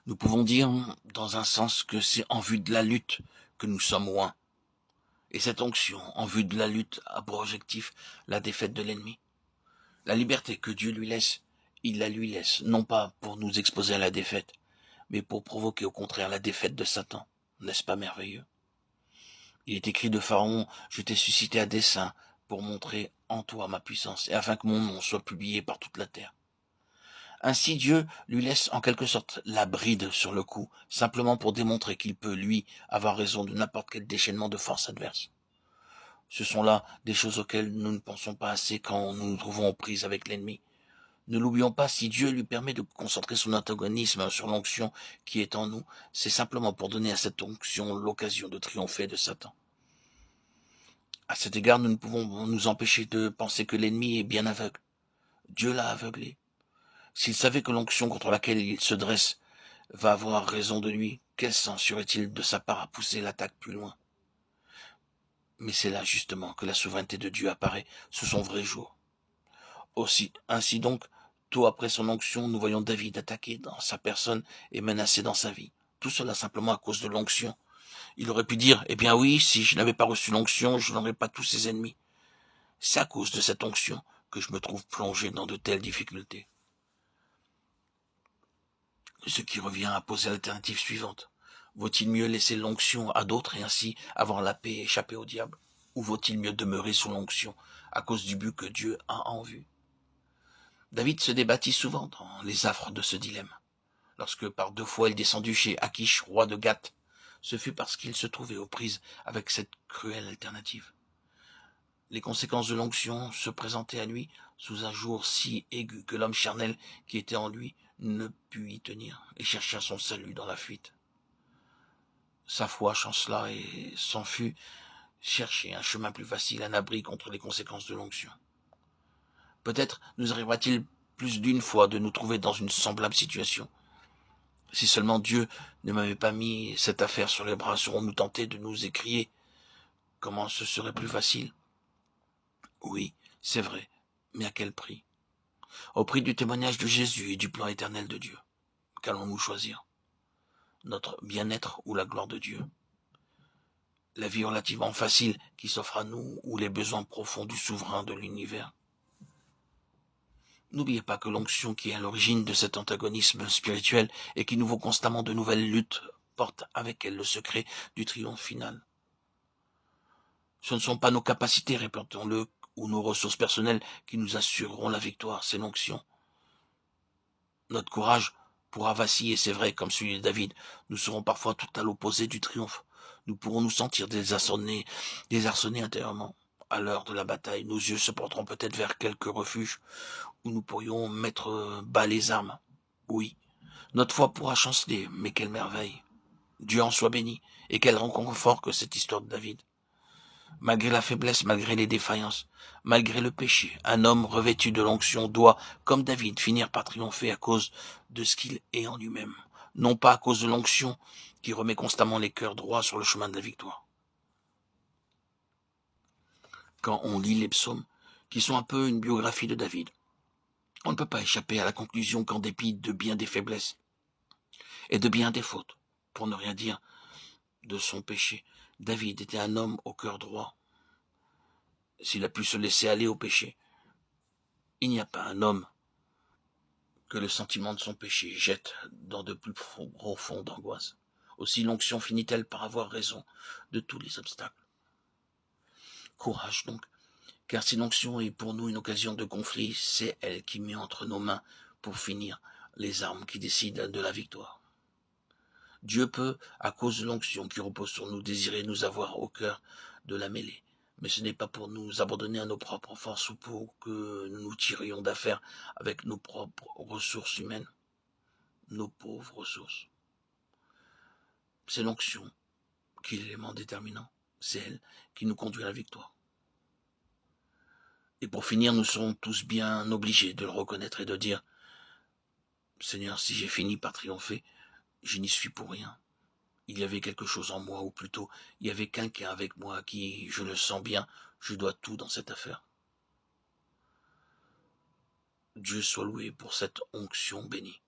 Nous pouvons dire, dans un sens, que c'est en vue de la lutte que nous sommes loin. Et cette onction, en vue de la lutte, a pour objectif la défaite de l'ennemi. La liberté que Dieu lui laisse, il la lui laisse, non pas pour nous exposer à la défaite, mais pour provoquer au contraire la défaite de Satan. N'est-ce pas merveilleux? Il est écrit de Pharaon, je t'ai suscité à dessein pour montrer en toi ma puissance, et afin que mon nom soit publié par toute la terre. Ainsi Dieu lui laisse en quelque sorte la bride sur le cou, simplement pour démontrer qu'il peut, lui, avoir raison de n'importe quel déchaînement de force adverse. Ce sont là des choses auxquelles nous ne pensons pas assez quand nous nous trouvons aux prises avec l'ennemi. Ne l'oublions pas, si Dieu lui permet de concentrer son antagonisme sur l'onction qui est en nous, c'est simplement pour donner à cette onction l'occasion de triompher de Satan. À cet égard, nous ne pouvons nous empêcher de penser que l'ennemi est bien aveugle. Dieu l'a aveuglé. S'il savait que l'onction contre laquelle il se dresse va avoir raison de lui, quel sens serait-il de sa part à pousser l'attaque plus loin? Mais c'est là justement que la souveraineté de Dieu apparaît sous son vrai jour. Ainsi donc, tôt après son onction, nous voyons David attaqué dans sa personne et menacé dans sa vie. Tout cela simplement à cause de l'onction. Il aurait pu dire, eh bien oui, si je n'avais pas reçu l'onction, je n'aurais pas tous ses ennemis. C'est à cause de cette onction que je me trouve plongé dans de telles difficultés. Ce qui revient à poser l'alternative suivante. Vaut-il mieux laisser l'onction à d'autres et ainsi avoir la paix et échapper au diable? Ou vaut-il mieux demeurer sous l'onction à cause du but que Dieu a en vue? David se débattit souvent dans les affres de ce dilemme. Lorsque par 2 fois il descendit chez Akish, roi de Gath, ce fut parce qu'il se trouvait aux prises avec cette cruelle alternative. Les conséquences de l'onction se présentaient à lui sous un jour si aigu que l'homme charnel qui était en lui ne put y tenir et chercha son salut dans la fuite. Sa foi chancela et s'en fut chercher un chemin plus facile, un abri contre les conséquences de l'onction. Peut-être nous arrivera-t-il plus d'une fois de nous trouver dans une semblable situation. Si seulement Dieu ne m'avait pas mis cette affaire sur les bras, serons-nous tentés de nous écrier comment ce serait plus facile? Oui, c'est vrai, mais à quel prix? Au prix du témoignage de Jésus et du plan éternel de Dieu. Qu'allons-nous choisir? Notre bien-être ou la gloire de Dieu? La vie relativement facile qui s'offre à nous ou les besoins profonds du souverain de l'univers? N'oubliez pas que l'onction qui est à l'origine de cet antagonisme spirituel et qui nous vaut constamment de nouvelles luttes porte avec elle le secret du triomphe final. Ce ne sont pas nos capacités, répétons-le, ou nos ressources personnelles qui nous assureront la victoire, c'est l'onction. Notre courage pourra vaciller, c'est vrai, comme celui de David. Nous serons parfois tout à l'opposé du triomphe. Nous pourrons nous sentir désarçonnés intérieurement. À l'heure de la bataille, nos yeux se porteront peut-être vers quelque refuge où nous pourrions mettre bas les armes. Oui, notre foi pourra chanceler, mais quelle merveille. Dieu en soit béni, et quel réconfort que cette histoire de David. Malgré la faiblesse, malgré les défaillances, malgré le péché, un homme revêtu de l'onction doit, comme David, finir par triompher à cause de ce qu'il est en lui-même, non pas à cause de l'onction qui remet constamment les cœurs droits sur le chemin de la victoire. Quand on lit les psaumes, qui sont un peu une biographie de David, on ne peut pas échapper à la conclusion qu'en dépit de bien des faiblesses et de bien des fautes, pour ne rien dire de son péché, David était un homme au cœur droit. S'il a pu se laisser aller au péché, il n'y a pas un homme que le sentiment de son péché jette dans de plus profondes angoisses. Aussi l'onction finit-elle par avoir raison de tous les obstacles. Courage donc, car si l'onction est pour nous une occasion de conflit, c'est elle qui met entre nos mains, pour finir, les armes qui décident de la victoire. Dieu peut, à cause de l'onction qui repose sur nous, désirer nous avoir au cœur de la mêlée. Mais ce n'est pas pour nous abandonner à nos propres forces ou pour que nous nous tirions d'affaire avec nos propres ressources humaines, nos pauvres ressources. C'est l'onction qui est l'élément déterminant. C'est elle qui nous conduit à la victoire. Et pour finir, nous serons tous bien obligés de le reconnaître et de dire, Seigneur, si j'ai fini par triompher, je n'y suis pour rien. Il y avait quelque chose en moi, ou plutôt, il y avait quelqu'un avec moi à qui, je le sens bien, je dois tout dans cette affaire. Dieu soit loué pour cette onction bénie.